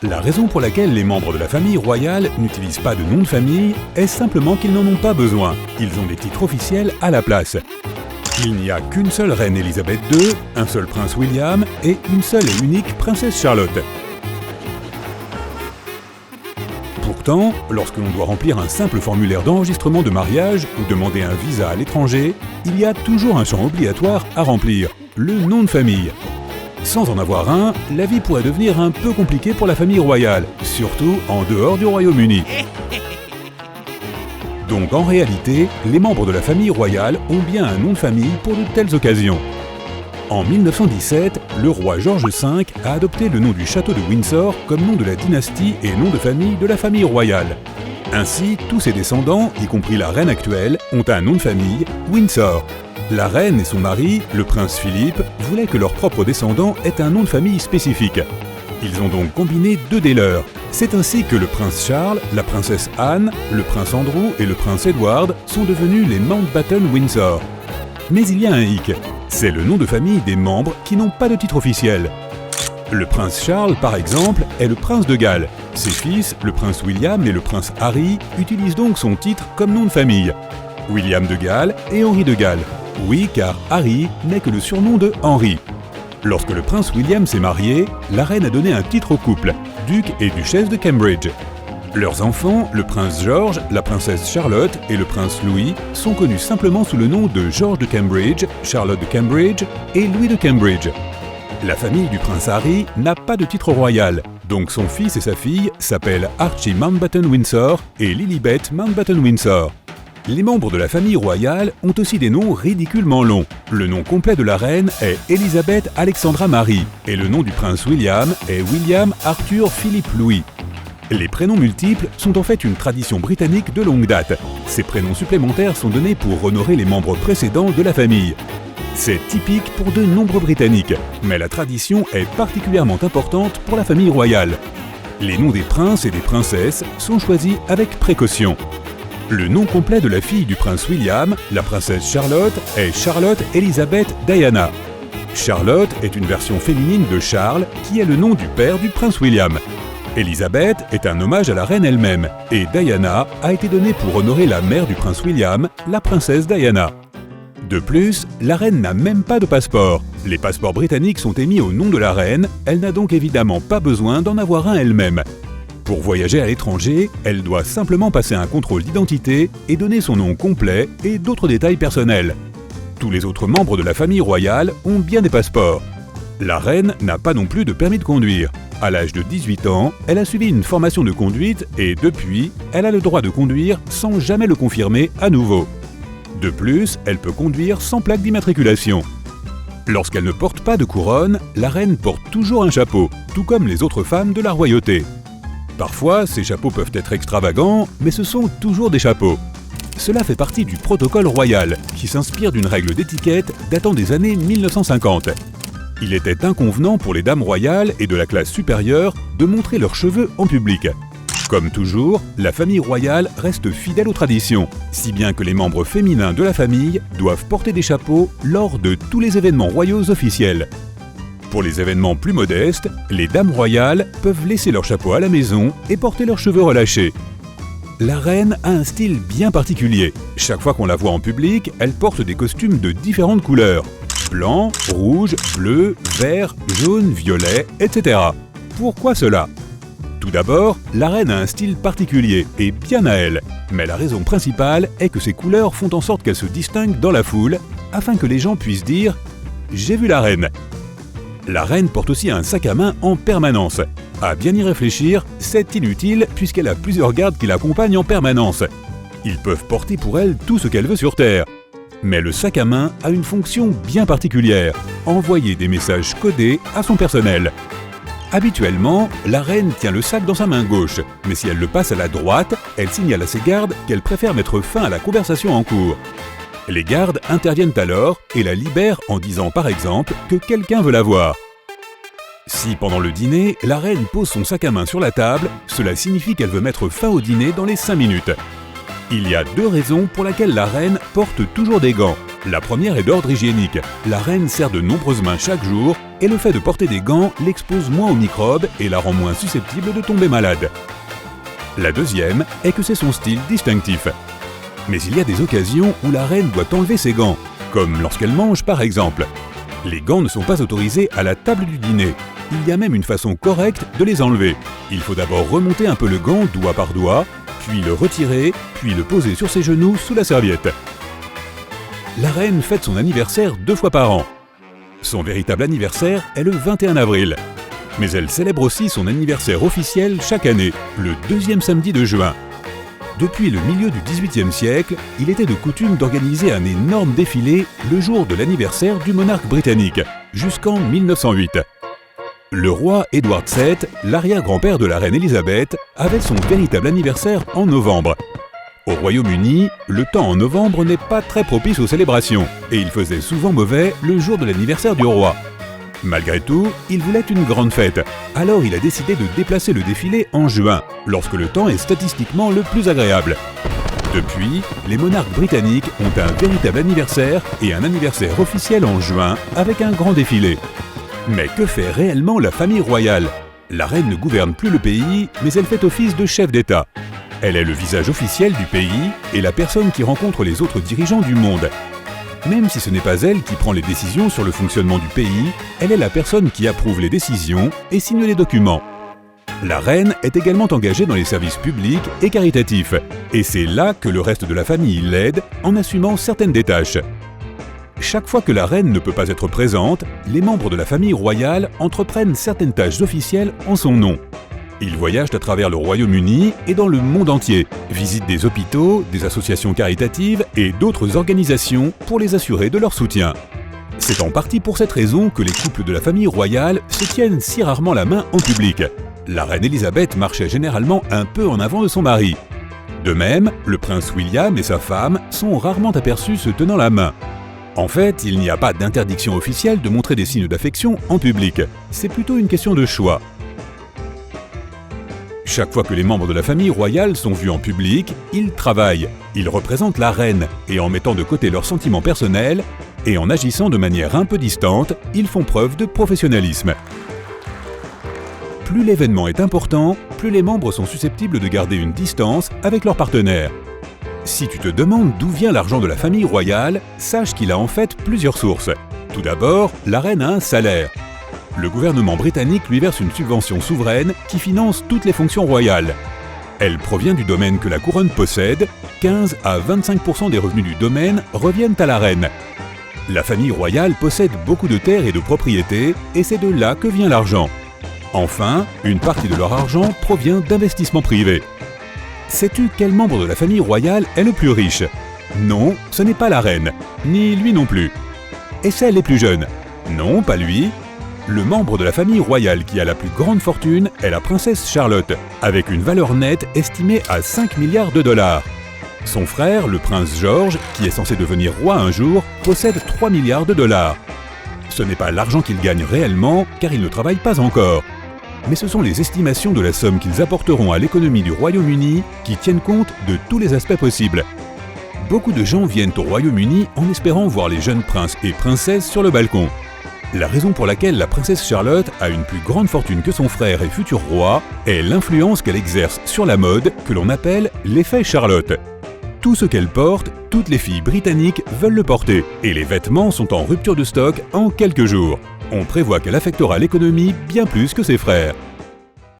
La raison pour laquelle les membres de la famille royale n'utilisent pas de nom de famille est simplement qu'ils n'en ont pas besoin. Ils ont des titres officiels à la place. Il n'y a qu'une seule reine Elisabeth II, un seul prince William et une seule et unique princesse Charlotte. Pourtant, lorsque l'on doit remplir un simple formulaire d'enregistrement de mariage ou demander un visa à l'étranger, il y a toujours un champ obligatoire à remplir, le nom de famille. Sans en avoir un, la vie pourrait devenir un peu compliquée pour la famille royale, surtout en dehors du Royaume-Uni. Donc en réalité, les membres de la famille royale ont bien un nom de famille pour de telles occasions. En 1917, le roi George V a adopté le nom du château de Windsor comme nom de la dynastie et nom de famille de la famille royale. Ainsi, tous ses descendants, y compris la reine actuelle, ont un nom de famille, Windsor. La reine et son mari, le prince Philippe, voulaient que leurs propres descendants aient un nom de famille spécifique. Ils ont donc combiné deux des leurs. C'est ainsi que le prince Charles, la princesse Anne, le prince Andrew et le prince Edward sont devenus les Mountbatten Windsor. Mais il y a un hic, c'est le nom de famille des membres qui n'ont pas de titre officiel. Le prince Charles, par exemple, est le prince de Galles. Ses fils, le prince William et le prince Harry, utilisent donc son titre comme nom de famille. William de Galles et Henri de Galles. Oui, car Harry n'est que le surnom de Henri. Lorsque le prince William s'est marié, la reine a donné un titre au couple, duc et duchesse de Cambridge. Leurs enfants, le prince George, la princesse Charlotte et le prince Louis, sont connus simplement sous le nom de George de Cambridge, Charlotte de Cambridge et Louis de Cambridge. La famille du prince Harry n'a pas de titre royal, donc son fils et sa fille s'appellent Archie Mountbatten Windsor et Lilibet Mountbatten Windsor. Les membres de la famille royale ont aussi des noms ridiculement longs. Le nom complet de la reine est Elisabeth Alexandra Marie et le nom du prince William est William Arthur Philippe Louis. Les prénoms multiples sont en fait une tradition britannique de longue date. Ces prénoms supplémentaires sont donnés pour honorer les membres précédents de la famille. C'est typique pour de nombreux Britanniques, mais la tradition est particulièrement importante pour la famille royale. Les noms des princes et des princesses sont choisis avec précaution. Le nom complet de la fille du prince William, la princesse Charlotte, est Charlotte Elizabeth Diana. Charlotte est une version féminine de Charles, qui est le nom du père du prince William. Elizabeth est un hommage à la reine elle-même, et Diana a été donnée pour honorer la mère du prince William, la princesse Diana. De plus, la reine n'a même pas de passeport. Les passeports britanniques sont émis au nom de la reine, elle n'a donc évidemment pas besoin d'en avoir un elle-même. Pour voyager à l'étranger, elle doit simplement passer un contrôle d'identité et donner son nom complet et d'autres détails personnels. Tous les autres membres de la famille royale ont bien des passeports. La reine n'a pas non plus de permis de conduire. À l'âge de 18 ans, elle a suivi une formation de conduite et depuis, elle a le droit de conduire sans jamais le confirmer à nouveau. De plus, elle peut conduire sans plaque d'immatriculation. Lorsqu'elle ne porte pas de couronne, la reine porte toujours un chapeau, tout comme les autres femmes de la royauté. Parfois, ces chapeaux peuvent être extravagants, mais ce sont toujours des chapeaux. Cela fait partie du protocole royal, qui s'inspire d'une règle d'étiquette datant des années 1950. Il était inconvenant pour les dames royales et de la classe supérieure de montrer leurs cheveux en public. Comme toujours, la famille royale reste fidèle aux traditions, si bien que les membres féminins de la famille doivent porter des chapeaux lors de tous les événements royaux officiels. Pour les événements plus modestes, les dames royales peuvent laisser leur chapeau à la maison et porter leurs cheveux relâchés. La reine a un style bien particulier. Chaque fois qu'on la voit en public, elle porte des costumes de différentes couleurs. Blanc, rouge, bleu, vert, jaune, violet, etc. Pourquoi cela ? Tout d'abord, la reine a un style particulier et bien à elle. Mais la raison principale est que ces couleurs font en sorte qu'elle se distingue dans la foule, afin que les gens puissent dire « J'ai vu la reine ». La reine porte aussi un sac à main en permanence. À bien y réfléchir, c'est inutile puisqu'elle a plusieurs gardes qui l'accompagnent en permanence. Ils peuvent porter pour elle tout ce qu'elle veut sur Terre. Mais le sac à main a une fonction bien particulière, envoyer des messages codés à son personnel. Habituellement, la reine tient le sac dans sa main gauche, mais si elle le passe à la droite, elle signale à ses gardes qu'elle préfère mettre fin à la conversation en cours. Les gardes interviennent alors et la libèrent en disant par exemple que quelqu'un veut la voir. Si pendant le dîner, la reine pose son sac à main sur la table, cela signifie qu'elle veut mettre fin au dîner dans les 5 minutes. Il y a 2 raisons pour lesquelles la reine porte toujours des gants. La première est d'ordre hygiénique. La reine serre de nombreuses mains chaque jour et le fait de porter des gants l'expose moins aux microbes et la rend moins susceptible de tomber malade. La deuxième est que c'est son style distinctif. Mais il y a des occasions où la reine doit enlever ses gants, comme lorsqu'elle mange par exemple. Les gants ne sont pas autorisés à la table du dîner. Il y a même une façon correcte de les enlever. Il faut d'abord remonter un peu le gant doigt par doigt, puis le retirer, puis le poser sur ses genoux sous la serviette. La reine fête son anniversaire 2 fois par an. Son véritable anniversaire est le 21 avril. Mais elle célèbre aussi son anniversaire officiel chaque année, le 2e samedi de juin. Depuis le milieu du XVIIIe siècle, il était de coutume d'organiser un énorme défilé le jour de l'anniversaire du monarque britannique, jusqu'en 1908. Le roi Édouard VII, l'arrière-grand-père de la reine Élisabeth, avait son véritable anniversaire en novembre. Au Royaume-Uni, le temps en novembre n'est pas très propice aux célébrations, et il faisait souvent mauvais le jour de l'anniversaire du roi. Malgré tout, il voulait une grande fête, alors il a décidé de déplacer le défilé en juin, lorsque le temps est statistiquement le plus agréable. Depuis, les monarques britanniques ont un véritable anniversaire et un anniversaire officiel en juin avec un grand défilé. Mais que fait réellement la famille royale? La reine ne gouverne plus le pays, mais elle fait office de chef d'État. Elle est le visage officiel du pays et la personne qui rencontre les autres dirigeants du monde. Même si ce n'est pas elle qui prend les décisions sur le fonctionnement du pays, elle est la personne qui approuve les décisions et signe les documents. La reine est également engagée dans les services publics et caritatifs, et c'est là que le reste de la famille l'aide en assumant certaines des tâches. Chaque fois que la reine ne peut pas être présente, les membres de la famille royale entreprennent certaines tâches officielles en son nom. Ils voyagent à travers le Royaume-Uni et dans le monde entier, visitent des hôpitaux, des associations caritatives et d'autres organisations pour les assurer de leur soutien. C'est en partie pour cette raison que les couples de la famille royale se tiennent si rarement la main en public. La reine Élisabeth marchait généralement un peu en avant de son mari. De même, le prince William et sa femme sont rarement aperçus se tenant la main. En fait, il n'y a pas d'interdiction officielle de montrer des signes d'affection en public. C'est plutôt une question de choix. Chaque fois que les membres de la famille royale sont vus en public, ils travaillent, ils représentent la reine, et en mettant de côté leurs sentiments personnels, et en agissant de manière un peu distante, ils font preuve de professionnalisme. Plus l'événement est important, plus les membres sont susceptibles de garder une distance avec leur partenaire. Si tu te demandes d'où vient l'argent de la famille royale, sache qu'il a en fait plusieurs sources. Tout d'abord, la reine a un salaire. Le gouvernement britannique lui verse une subvention souveraine qui finance toutes les fonctions royales. Elle provient du domaine que la couronne possède, 15 à 25% des revenus du domaine reviennent à la reine. La famille royale possède beaucoup de terres et de propriétés, et c'est de là que vient l'argent. Enfin, une partie de leur argent provient d'investissements privés. Sais-tu quel membre de la famille royale est le plus riche? Non, ce n'est pas la reine, ni lui non plus. Est-ce elle est plus jeune? Non, pas lui. Le membre de la famille royale qui a la plus grande fortune est la princesse Charlotte, avec une valeur nette estimée à 5 milliards de dollars. Son frère, le prince George, qui est censé devenir roi un jour, possède 3 milliards de dollars. Ce n'est pas l'argent qu'ils gagnent réellement, car ils ne travaillent pas encore. Mais ce sont les estimations de la somme qu'ils apporteront à l'économie du Royaume-Uni qui tiennent compte de tous les aspects possibles. Beaucoup de gens viennent au Royaume-Uni en espérant voir les jeunes princes et princesses sur le balcon. La raison pour laquelle la princesse Charlotte a une plus grande fortune que son frère et futur roi est l'influence qu'elle exerce sur la mode que l'on appelle l'effet Charlotte. Tout ce qu'elle porte, toutes les filles britanniques veulent le porter, et les vêtements sont en rupture de stock en quelques jours. On prévoit qu'elle affectera l'économie bien plus que ses frères.